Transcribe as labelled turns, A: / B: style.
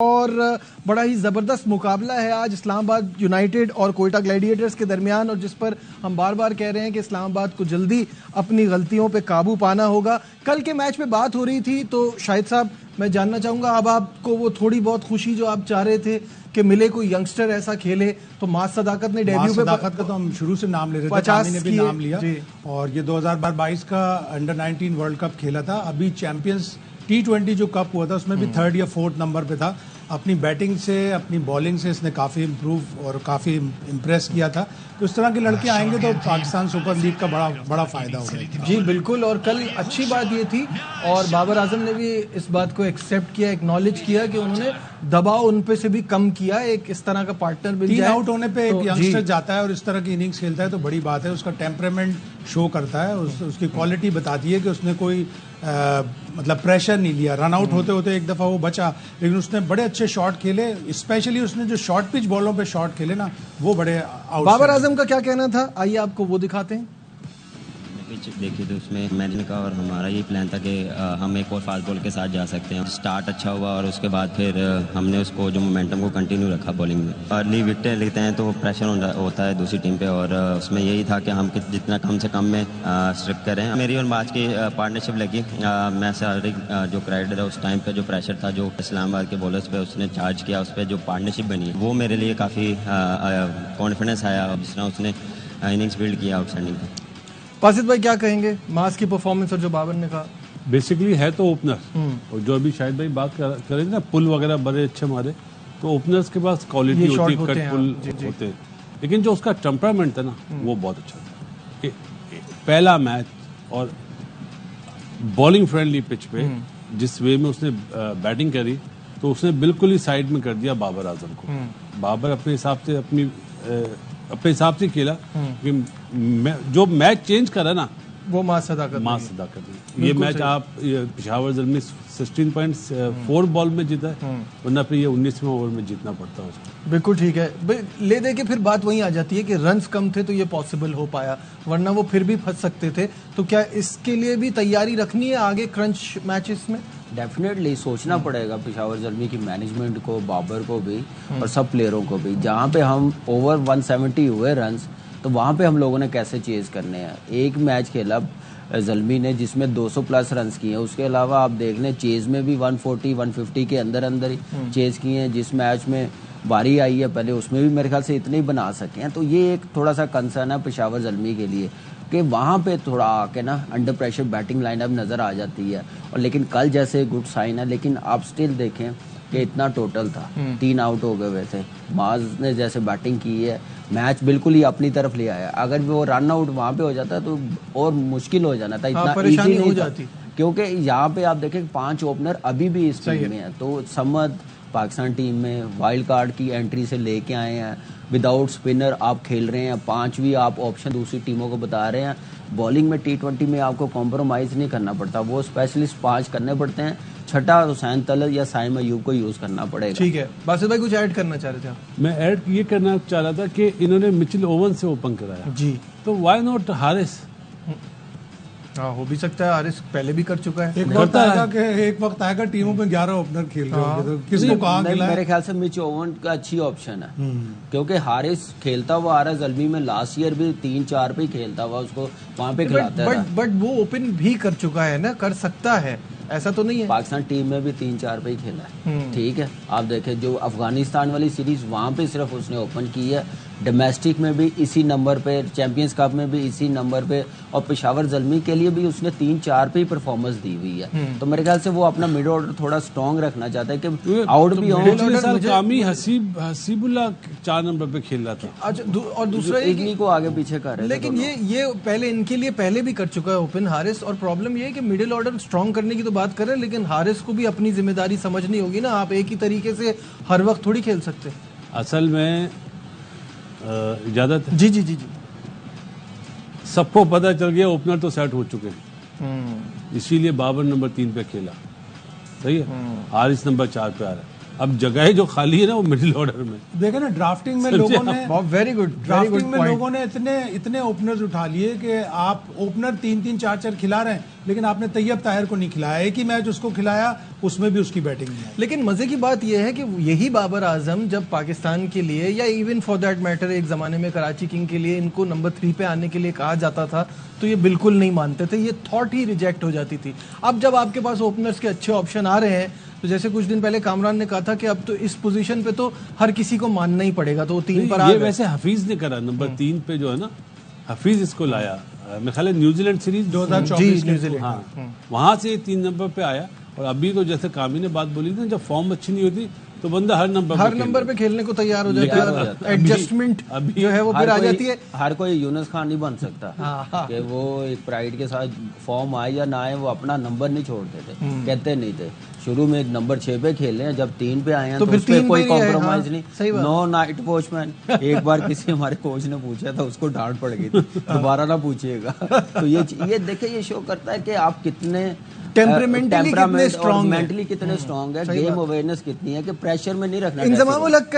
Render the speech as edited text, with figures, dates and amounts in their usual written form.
A: और बड़ा ही ज़बरदस्त मुकाबला है आज इस्लामाबाद यूनाइटेड और कोयटा ग्लैडिएटर्स के दरमियान, और जिस पर हम बार बार कह रहे हैं कि इस्लामाबाद को जल्दी अपनी गलतियों पे काबू पाना होगा। कल के मैच में बात हो रही थी, तो शाहिद साहब मैं जानना चाहूँगा, अब आपको वो थोड़ी बहुत खुशी जो आप चाह रहे थे कि मिले कोई यंगस्टर ऐसा खेले, तो मास सदाकत ने डेब्यू पे
B: सदाकत का तो हम शुरू से नाम ले रहे थे,
A: 50
B: ने भी नाम लिया और ये 2022 का अंडर 19 वर्ल्ड कप खेला था। अभी चैंपियंस T20 जो कप हुआ था उसमें भी 3rd या 4th नंबर पे था। अपनी बैटिंग से, अपनी बॉलिंग से इसने काफ़ी इम्प्रूव और काफ़ी इम्प्रेस किया था। तो इस तरह के लड़के आएंगे तो पाकिस्तान सुपर लीग का बड़ा फायदा होगा।
A: जी बिल्कुल, और कल अच्छी बात ये थी और बाबर आजम ने भी इस बात को एक्सेप्ट किया, एक्नॉलेज किया कि उन्होंने दबाव उन पे से भी कम किया। एक इस तरह का पार्टनर मिल जाए,
B: 3 आउट होने पे एक यंगस्टर जाता है और इस तरह की इनिंग्स खेलता है तो बड़ी बात है। उसका टेम्परामेंट शो करता है, उसकी क्वालिटी बताती है कि उसने कोई मतलब प्रेशर नहीं लिया। रन आउट होते होते एक दफ़ा वो बचा, लेकिन उसने बड़े अच्छे शॉट खेले। स्पेशली उसने जो शॉर्ट पिच बॉलों पे शॉट खेले ना, वो बड़े आउट।
A: बाबर आजम का क्या कहना था, आइए आपको वो दिखाते हैं।
C: पिच देखी तो उसमें मैनेजमेंट का और हमारा ये प्लान था कि हम एक और फास्ट बॉल के साथ जा सकते हैं। स्टार्ट अच्छा हुआ और उसके बाद फिर हमने उसको जो मोमेंटम को कंटिन्यू रखा बॉलिंग में। अर्ली विकेट लेते हैं तो प्रेशर होता है दूसरी टीम पे, और उसमें यही था कि हम जितना कम से कम में स्ट्रिक करें। मेरी और मैच की पार्टनरशिप लगी। मैं शारीरिक जो क्राइटेरिया था उस टाइम पे, जो प्रेशर था जो इस्लामाबाद के बॉलर्स पे उसने चार्ज किया, उस पर जो पार्टनरशिप बनी वो मेरे लिए काफ़ी कॉन्फिडेंस आया जिस तरह उसने इनिंग्स बिल्ड किया आउटस्टैंडिंग पे।
A: पासित भाई क्या कहेंगे मास की परफॉर्मेंस और जो बाबर ने कहा?
D: बेसिकली है तो ओपनर, और जो अभी शायद भाई बात करें ना, पुल वगैरह बड़े अच्छे मारे, तो ओपनर्स के पास क्वालिटी होती है, कट पुल होते हैं, लेकिन जो उसका टेम्परामेंट था ना वो बहुत अच्छा था। पहला मैच और बॉलिंग फ्रेंडली पिच पे जिस वे में उसने बैटिंग करी तो उसने बिल्कुल ही साइड में कर दिया बाबर आजम को। बाबर अपने हिसाब से खेला कि जो मैच चेंज करा ना
A: वो मास सदाकत।
D: ये मैच आप पेशावर ज़ल्मी 16.4 बॉल में जीता है, वरना फिर ये 19वें ओवर में जीतना पड़ता है उसको।
A: बिल्कुल ठीक है, ले दे के फिर बात वहीं आ जाती है कि रन्स कम थे तो ये पॉसिबल हो पाया, वरना वो फिर भी फंस सकते थे। तो क्या इसके लिए भी तैयारी रखनी है आगे क्रंच मैचेस में?
E: डेफिनेटली सोचना पड़ेगा पेशावर ज़ल्मी की मैनेजमेंट को, बाबर को भी और सब प्लेयरों को भी। जहाँ पे हम ओवर 170 हुए रन्स, तो वहाँ पे हम लोगों ने कैसे चेज करने हैं। एक मैच खेला ज़ल्मी ने जिसमें 200 प्लस रन्स किए हैं, उसके अलावा आप देख लें चेज में भी 140-150 के अंदर ही चेज किए हैं। जिस मैच में बारी आई है पहले उसमें भी मेरे ख्याल से इतने ही बना सके हैं। तो ये एक थोड़ा सा कंसर्न है पेशावर ज़ल्मी के लिए कि वहाँ पे थोड़ा आके ना अंडर प्रेशर बैटिंग लाइनअप नज़र आ जाती है। और लेकिन कल जैसे गुड साइन है, लेकिन आप स्टिल देखें कि इतना टोटल था, 3 आउट हो गए। वैसे माज ने जैसे बैटिंग की है, मैच बिल्कुल ही अपनी तरफ ले आया। अगर वो रन आउट वहाँ पे हो जाता तो और मुश्किल हो जाना था, इतना ईजी नहीं था। क्योंकि यहाँ पे आप देखें 5 ओपनर अभी भी इस टीम में है। तो समद पाकिस्तान टीम में वाइल्ड कार्ड की एंट्री से लेके आए हैं, विदाउट स्पिनर आप खेल रहे हैं, 5 आप ऑप्शन दूसरी टीमों को बता रहे हैं। बॉलिंग में T20 में आपको कॉम्प्रोमाइज़ नहीं करना पड़ता, वो स्पेशलिस्ट 5 करने पड़ते हैं। छठा हुसैन तलल या साइम अयूब को यूज़ करना पड़ेगा।
A: ठीक है, बासित भाई कुछ ऐड करना चाह रहे थे आप?
D: मैं ऐड ये करना चाह रहा था कि इन्होंने मिचेल ओवन से ओपन कराया
A: जी,
D: तो व्हाई नॉट हारिस?
A: हाँ, हो भी सकता है, हारिस पहले भी कर चुका है।
B: एक वक्त आएगा टीमों में 11 ओपनर खेल रहे होंगे तो किसको कहाँ खिलाए?
E: मेरे ख्याल से मिच ओवन का अच्छी ऑप्शन है, क्योंकि हारिस खेलता हुआ आ रहा है। ज़ल्मी में लास्ट ईयर भी 3-4 पे खेलता हुआ, उसको वहाँ पे खिलाता है।
A: बट वो ओपन भी कर चुका है ना, कर सकता है, ऐसा तो नहीं है।
E: पाकिस्तान टीम में भी 3-4 पे ही खेला है। ठीक है, आप देखें जो अफगानिस्तान वाली सीरीज वहाँ पे सिर्फ उसने ओपन की है, डोमेस्टिक में भी इसी नंबर पे, चैंपियंस कप में भी इसी नंबर पे, और पेशावर ज़ल्मी के लिए भी उसने 3-4 पे ही परफॉर्मेंस दी हुई है। तो मेरे ख्याल से वो अपना मिड ऑर्डर थोड़ा स्ट्रॉन्ग रखना चाहता है कि आउट भी हो।
D: हसीबुल्लाह 4 नंबर पे खेल रहा था।
A: अच्छा, और दूसरा
E: इन्हीं को आगे पीछे कर रहे हैं।
A: लेकिन ये पहले इनके लिए पहले भी कर चुका है ओपन हारिस, और प्रॉब्लम ये है कि मिडिल ऑर्डर स्ट्रॉन्ग करने की तो बात कर रहे हैं, लेकिन हारिस को भी अपनी जिम्मेदारी समझनी होगी ना। आप एक ही तरीके से हर वक्त थोड़ी खेल सकते।
D: असल में इजाजत है?
A: जी जी जी जी,
D: सबको पता चल गया ओपनर तो सेट हो चुके हैं, इसीलिए बाबर नंबर 3 पे खेला। सही है, हारिस नंबर 4 पे आ रहा है। अब जगह जो खाली है ना वो मिडिल ऑर्डर में।
B: देखे ना ड्राफ्टिंग में लोगों ने
A: वेरी गुड
B: ड्राफ्टिंग में लोगों ने इतने ओपनर्स उठा लिए कि आप ओपनर 3-3 4-4 खिला रहे हैं, लेकिन आपने तैयब ताहिर को नहीं खिलाया। एक ही मैच उसको खिलाया, उसमें भी उसकी बैटिंग नहीं आई।
A: लेकिन मजे की बात यह है कि यही बाबर आजम जब पाकिस्तान के लिए या इवन फॉर दैट मैटर एक जमाने में कराची किंग के लिए इनको नंबर 3 पे आने के लिए कहा जाता था तो ये बिल्कुल नहीं मानते थे, ये थॉट ही रिजेक्ट हो जाती थी। अब जब आपके पास ओपनर्स के अच्छे ऑप्शन आ रहे हैं तो जैसे कुछ दिन पहले कामरान ने कहा था कि अब तो इस पोजीशन पे तो हर किसी को मानना ही पड़ेगा, तो 3 पर आ
D: ये वैसे हफीज ने करा नंबर 3 पे जो है ना, हफीज इसको लाया मेरे ख्याल है न्यूजीलैंड सीरीज
B: 2024
A: न्यूजीलैंड,
D: हाँ वहां से 3 नंबर पे आया। और अभी तो जैसे कामी ने बात बोली थी, जब फॉर्म अच्छी नहीं होती तो बंदा हर नंबर पे
A: खेलने को तैयार हो जाता है। एडजस्टमेंट जो है वो फिर आ जाती है।
E: हर कोई यूनुस खान नहीं बन सकता कि वो एक प्राइड के साथ फॉर्म आए या ना आए वो अपना नंबर नहीं छोड़ते थे, कहते नहीं थे। शुरू में नंबर 6 पे खेले हैं, जब 3 पे आए हैं तो उस पे कोई कॉम्प्रोमाइज नहीं। No night watchman. एक बार किसी हमारे कोच ने पूछा था, उसको डांट पड़ गई थी, दोबारा ना पूछिएगा। तो ये देखिए, ये शो करता है कि आप कितने
A: टेम्परामेंटली कितने स्ट्रांग
E: मेंटली कितने स्ट्रांग है, गेम अवेयरनेस कितनी है कि प्रेशर में नहीं रखना।
A: इंजमामुल हक का